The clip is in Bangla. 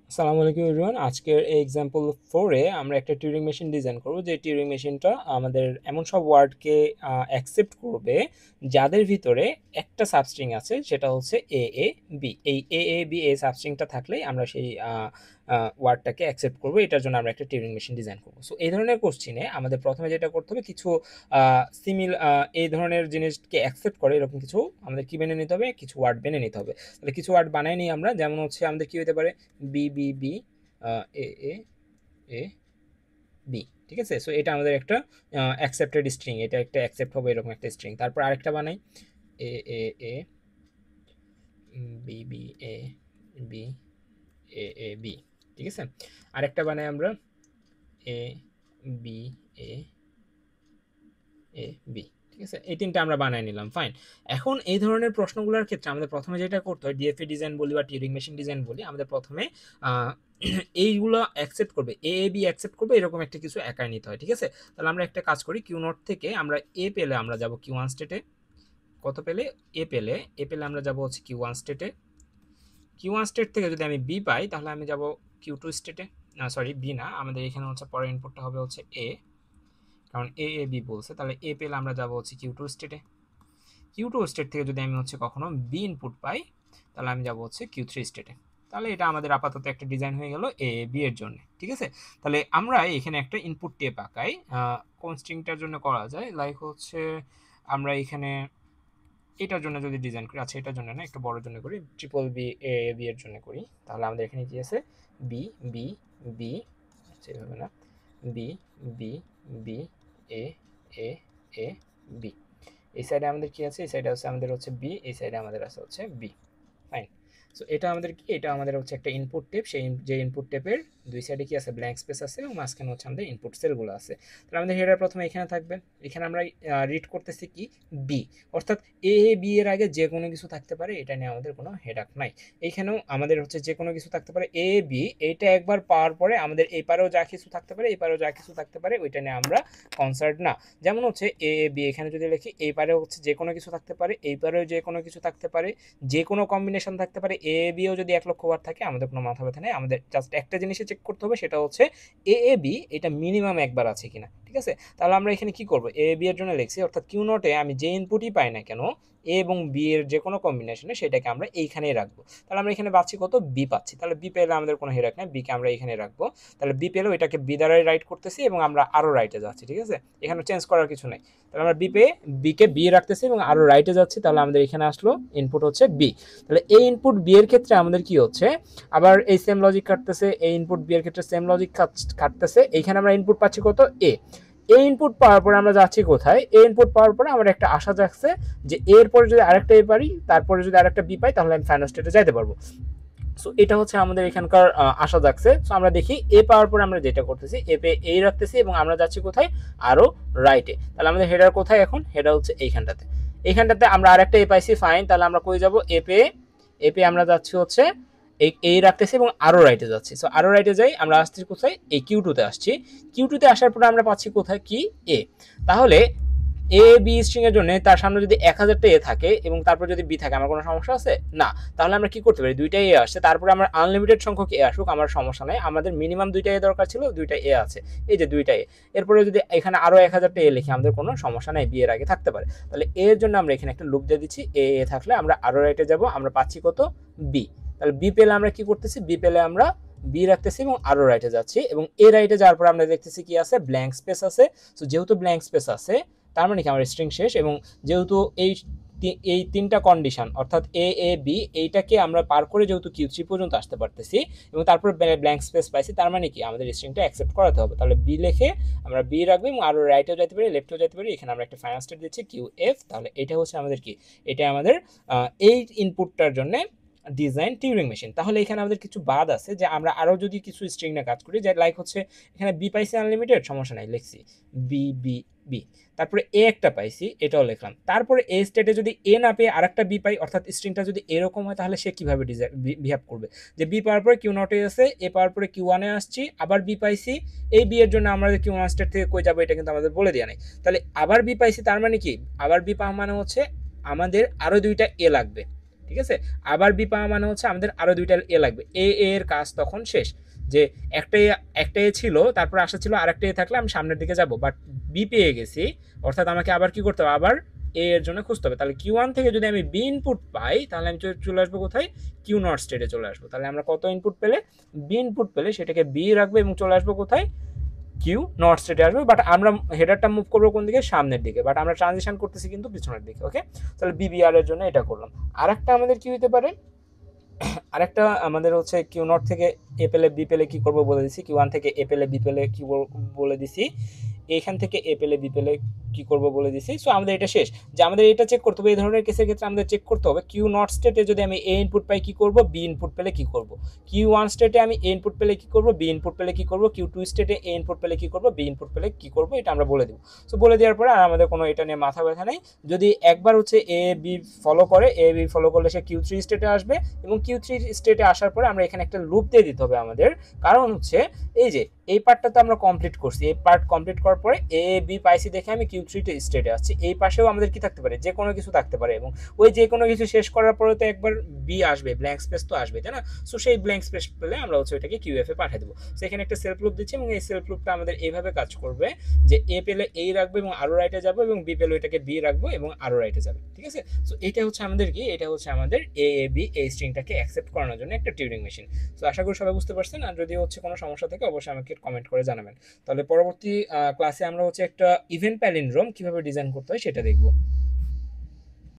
আসসালামু আলাইকুম এভরিওয়ান। আজকের এই এক্সাম্পল 4 এ আমরা একটা টিউরিং মেশিন ডিজাইন করব, যে টিউরিং মেশিনটা আমাদের এমন সব ওয়ার্ডকে অ্যাকসেপ্ট করবে যাদের ভিতরে একটা সাবস্ট্রিং আছে, সেটা হচ্ছে এ এ বি। এই এ এ বি এই সাবস্ট্রিংটা থাকলেই আমরা সেই ওয়ার্ডটাকে অ্যাকসেপ্ট করব। এটার জন্য আমরা একটা টিউরিং মেশিন ডিজাইন করব। সো এই ধরনের কোশ্চিনে আমাদের প্রথমে যেটা করতে হবে, কিছু এই ধরনের জিনিসকে অ্যাকসেপ্ট করে এরকম কিছু আমাদের কি বেনে নিতে হবে, কিছু ওয়ার্ড বেনে নিতে হবে। তাহলে কিছু ওয়ার্ড বানাই নিই আমরা। যেমন হচ্ছে আমাদের কি হতে পারে, B B B, A A A B. ঠিক আছে, সো এটা আমাদের একটা অ্যাকসেপ্টেড স্ট্রিং, এটা একটা অ্যাকসেপ্ট হবে এরকম একটা স্ট্রিং। তারপর আরেকটা বানাই, এ এ A B B A B, A A B. ঠিক আছে, আরেকটা বানাই আমরা, A B A A B. ঠিক আছে, এই তিনটা আমরা বানাই নিলাম, ফাইন। এখন এই ধরনের প্রশ্নগুলোর ক্ষেত্রে আমাদের প্রথমে যেটা করতে হয়, ডিএফএ ডিজাইন বলি বা টিউরিং মেশিন ডিজাইন বলি, আমাদের প্রথমে এইগুলো অ্যাকসেপ্ট করবে, এ এ বি অ্যাকসেপ্ট করবে এরকম একটা কিছু একাই নিতে হয়। ঠিক আছে, তাহলে আমরা একটা কাজ করি, কিউ নট থেকে আমরা এ পেলে আমরা যাব কিউ ওয়ান স্টেটে। কত পেলে? এ পেলে আমরা যাব হচ্ছে কিউ ওয়ান স্টেটে। কিউ ওয়ান স্টেট থেকে যদি আমি বি পাই তাহলে আমি যাব কিউ টু স্টেটে। না সরি, বি না, আমাদের এখানে হচ্ছে পরের ইনপুটটা হবে হচ্ছে এ, কারণ এ এ বি বলছে। তাহলে এ পেলে আমরা যাব হচ্ছে কিউ টু স্টেটে। কিউ টু স্টেট থেকে যদি আমি হচ্ছে কখনো বি ইনপুট পাই তাহলে আমি যাব হচ্ছে কিউ থ্রি স্টেটে। তাহলে এটা আমাদের আপাতত একটা ডিজাইন হয়ে গেল এ বি এর জন্য। ঠিক আছে, তাহলে আমরা এখানে একটা ইনপুট টেপ আঁকাই। কোন স্ট্রিংটার জন্য করা যায়, লাইক হচ্ছে আমরা এখানে এটার জন্য যদি ডিজাইন করি, আচ্ছা এটার জন্য না, একটু বড় জন্য করি, ট্রিপল বি এ বি এর জন্য করি। তাহলে আমাদের এখানে কি আছে, বি বি বি, সেভাবে না, B B B A A A B. এই সাইডে আমাদের কি আছে, এই সাইডে আছে আমাদের হচ্ছে বি, এই সাইডে আমাদের আছে হচ্ছে বি, ফাইন। সো এটা আমাদের কি, এটা আমাদের হচ্ছে একটা ইনপুট টেপ। সেই যে ইনপুট টেপের দুই সাইডে কি আছে, ব্ল্যাঙ্ক স্পেস আছে, এবং মাঝখানে হচ্ছে আমাদের ইনপুট সেলগুলো আছে। তাহলে আমাদের হেডার প্রথমে এখানে থাকবে। এখানে আমরা রিড করতেছি কি, বি, অর্থাৎ এ বি এর আগে যে কোনো কিছু থাকতে পারে, এটা নিয়ে আমাদের কোনো হেডাক নাই। এইখানেও আমাদের হচ্ছে যে কোনো কিছু থাকতে পারে, এ বি, এইটা একবার পাওয়ার পরে আমাদের এই পারেও যা কিছু থাকতে পারে, এই পারেও যা কিছু থাকতে পারে, ওইটা নিয়ে আমরা কনসার্ট না। যেমন হচ্ছে এ বি, এখানে যদি লিখি এই পারেও হচ্ছে যে কোনো কিছু থাকতে পারে, এই পারেও যে কোনো কিছু থাকতে পারে, যে কোনো কম্বিনেশন থাকতে পারে। এ বিও যদি 1,00,000 বার থাকে আমাদের কোনো মাথা ব্যথা নেই, আমাদের জাস্ট একটা জিনিসে চেক করতে হবে, সেটা হচ্ছে এ বি এটা মিনিমাম একবার আছে কিনা। ঠিক আছে, তাহলে আমরা এখানে কি করব, এ বি এর জন্য লিখছি, অর্থাৎ কিউ নোটে আমি যে ইনপুটই পাই না কেন এ এবং বি এর যে কোনো কম্বিনেশনে, সেটাকে আমরা এইখানেই রাখবো। তাহলে আমরা এখানে পাচ্ছি কত, বি পাচ্ছি। তাহলে বি পেলে আমাদের কোনো হেরাক নেই, বিকে আমরা এখানে রাখবো। তাহলে বি পেলেও এটাকে বি দ্বারাই রাইট করতেছি, এবং আমরা আরও রাইটে যাচ্ছি। ঠিক আছে, এখানে চেঞ্জ করার কিছু নাই। তাহলে আমরা বিকে বি রাখতেছি এবং আরও রাইটে যাচ্ছি। তাহলে আমাদের এখানে আসলো ইনপুট হচ্ছে বি। তাহলে এই ইনপুট বি এর ক্ষেত্রে আমাদের কি হচ্ছে, আবার এই সেম লজিক কাটতেছে, এই ইনপুট বি এর ক্ষেত্রে সেম লজিক কাটতেছে। এইখানে আমরা ইনপুট পাচ্ছি কত, এ। এই ইনপুট পাওয়ার পরে আমরা যাচ্ছি কোথায়, এই ইনপুট পাওয়ার পরে আমার একটা আশা জাগছে যে এর পরে যদি আরেকটা এ পারি, তারপরে যদি আরেকটা বি পাই, তাহলে আমি ফাইনাল স্টেটে যাইতে পারবো। সো এটা হচ্ছে আমাদের এখানকার আশা জাগছে। সো আমরা দেখি এ পাওয়ার পরে আমরা যেটা করতেছি, এ পে এই রাখতেছি, এবং আমরা যাচ্ছি কোথায়, আরো রাইটে। তাহলে আমাদের হেডার কোথায় এখন, হেডার হচ্ছে এইখানটাতে। এইখানটাতে আমরা আরেকটা এ পাইছি, ফাইন। তাহলে আমরা কই যাব, এ পে আমরা যাচ্ছি হচ্ছে এই রাখতেছি এবং আরো রাইটে যাচ্ছি। সো আরো রাইটে যাই, আমরা আসছি কোথায়, এই কিউ টুতে আসছি। কিউ টুতে আসার পরে আমরা পাচ্ছি কোথায়, কি, এ। তাহলে এ বি স্ট্রিং এর জন্য তার সামনে যদি 1,000টা এ থাকে এবং তারপর যদি বি থাকে, আমার কোনো সমস্যা আছে না। তাহলে আমরা কি করতে পারি, দুইটাই এ আসছে, তারপরে আমার আনলিমিটেড সংখ্যক এ আসুক, আমার সমস্যা নাই। আমাদের মিনিমাম দুইটা এ দরকার ছিল, দুইটা এ আছে, এই যে দুইটা এ। এরপরে যদি এখানে আরো 1,000টা এ লিখি, আমাদের কোনো সমস্যা নাই, বি এর আগে থাকতে পারে। তাহলে এর জন্য আমরা এখানে একটা লুপ দিয়ে দিচ্ছি, এ থাকলে আমরা আরো রাইটে যাব, আমরা পাচ্ছি কত, বি। তাহলে বি পেলে আমরা কি করতেছি, বি পেলে আমরা বি রাখতেছি এবং আরো রাইটে যাচ্ছি, এবং এ রাইটে যাওয়ার পর আমরা দেখতেছি কি আছে, ব্ল্যাঙ্ক স্পেস আছে। সো যেহেতু ব্ল্যাঙ্ক স্পেস আছে, তার মানে কি আমার স্ট্রিং শেষ। এবং যেহেতু এই তিনটা কন্ডিশন, অর্থাৎ এ বি, এইটাকে আমরা পার করে যেহেতু কিউ থ্রি পর্যন্ত আসতে পারতেছি এবং তারপর ব্ল্যাঙ্ক স্পেস পাইছি, তার মানে কি আমাদের স্ট্রিংটা অ্যাকসেপ্ট করাতে হবে। তাহলে বি লিখে আমরা বি রাখবো, এবং আরো রাইটেও যেতে পারি, লেফটেও যেতে পারি। এখানে আমরা একটা ফাইনাল স্টেট দিচ্ছি কিউ এফ। তাহলে এটা হচ্ছে আমাদের কি, এটা আমাদের এই ইনপুটটার জন্য ডিজাইন টিউরিং মেশিন। তাহলে এখানে আমাদের কিছু বাদ আছে, যে আমরা আরো যদি কিছু স্ট্রিং না কাজ করি, যে লাইক হচ্ছে এখানে বি পাইছি আনলিমিটেড, সমস্যা নাই, লিখছি বি বি বি। তারপরে এ একটা পাইছি, এটাও লিখলাম। তারপরে এ স্টেটে যদি এ না পেয়ে আরেকটা বি পাই, অর্থাৎ স্ট্রিংটা যদি এরকম হয়, তাহলে সে কিভাবে বিহেভ করবে, যে বি পাওয়ার পরে কিউ নটে আছে, এ পাওয়ার পরে কিউ ওয়ানে আসছি, আবার বি পাইছি, এই বি এর জন্য আমাদের কিউ ওয়ান স্টেট থেকে কই যাবো এটা কিন্তু আমাদের বলে দেওয়া নাই। তাহলে আবার বি পাইছি, তার মানে কি, আবার বি পাওয়া মানে হচ্ছে আমাদের আরো দুইটা এ লাগবে। ঠিক আছে। আবার বি পাওয়া মানে হচ্ছে আমাদের আরও দুইটা এ লাগবে, এর কাজ তখন শেষ, যে একটা এ ছিল, তারপর আসা ছিল আরেকটা এ থাকলে আমি সামনের দিকে যাব, বাট বি পেয়ে গেছি, অর্থাৎ আমাকে আবার কি করতে হবে, আবার এ এর জন্য খুঁজতে হবে। তাহলে কিউ ওয়ান থেকে যদি আমি বি ইনপুট পাই, তাহলে আমি চলে আসবো কোথায়, কিউ নট স্টেটে চলে আসবো। তাহলে আমরা কত ইনপুট পেলে, বি ইনপুট পেলে সেটাকে বি রাখবো এবং চলে আসবো কোথায়, কিউ নট স্টেটে আসবে। বাট আমরা হেডারটা মুভ করবো কোন দিকে, সামনের দিকে, বাট আমরা ট্রানজিশন করতেছি কিন্তু পিছনের দিকে। ওকে, তাহলে বিবিআর এর জন্য এটা করলাম। আর একটা আমাদের কি হতে পারে, আরেকটা আমাদের হচ্ছে কিউ নট থেকে এ পেলে বি পেলে কি করব বলে দিছি, কিউ ওয়ান থেকে এ পেলে বি পেলে কি বলে দিছি, এইখান থেকে এ পেলে বি পেলে কি করব বলে দিছি। সো আমাদের এটা শেষ, যে আমাদের এটা চেক করতে হবে। এই ধরনের কেসের ক্ষেত্রে আমাদের চেক করতে হবে কিউ নট স্টেটে যদি আমি এ ইনপুট পাই কি করব, বি ইনপুট পেলে কি করব, কিউ ওয়ান স্টেটে আমি এ ইনপুট পেলে কি করব, বি ইনপুট পেলে কি করব, কিউ টু স্টেটে এ ইনপুট পেলে কি করব, বি ইনপুট পেলে কি করব, এটা আমরা বলে দেব। সো বলে দেওয়ার পরে আর আমাদের কোনো এটা নিয়ে মাথা ব্যথা নেই। যদি একবার হচ্ছে এ বি ফলো করে, এ বি ফলো করলে সে কিউ থ্রি স্টেটে আসবে, এবং কিউ থ্রি স্টেটে আসার পরে আমরা এখানে একটা লুপ দিয়ে দিতে হবে আমাদের, কারণ হচ্ছে এই যে এই পার্টটা তো আমরা কমপ্লিট করছি, এই পার্ট কমপ্লিট করার পরে এ বি পাইছি দেখে আমি কিউ থ্রি স্টেটে আসছি, এই পাশেও আমাদের কি থাকতে পারে, যে কোনো কিছু থাকতে পারে, এবং ওই যে কোনো কিছু শেষ করার পরে তো একবার বি আসবে, ব্ল্যাঙ্ক স্পেস তো আসবে, তাই না। সো সেই ব্ল্যাঙ্ক স্পেস পেলে আমরা হচ্ছে ওইটাকে কিউ এফ এ পাঠিয়ে দেবো। সো এখানে একটা সেলফ লুপ দিচ্ছি, এবং এই সেলফ লুপটা আমাদের এইভাবে কাজ করবে যে এ পেলে এই রাখবো এবং আরো রাইটে যাবো, এবং বি পেলে ওইটাকে বি রাখবো এবং আরো রাইটে যাবে। ঠিক আছে, সো এটা হচ্ছে আমাদের কি, এটা হচ্ছে আমাদের এ বি এই স্ট্রিংটাকে অ্যাকসেপ্ট করানোর জন্য একটা টিউরিং মেশিন। সো আশা করি সবাই বুঝতে পারছেন, আর যদি হচ্ছে কোনো সমস্যা থাকে অবশ্যই আমাকে কমেন্ট করে জানাবেন। তাহলে পরবর্তী ক্লাসে আমরা হচ্ছে একটা ইভেন্ট প্যালিন্ড্রোম কিভাবে ডিজাইন করতে হয় সেটা দেখবো।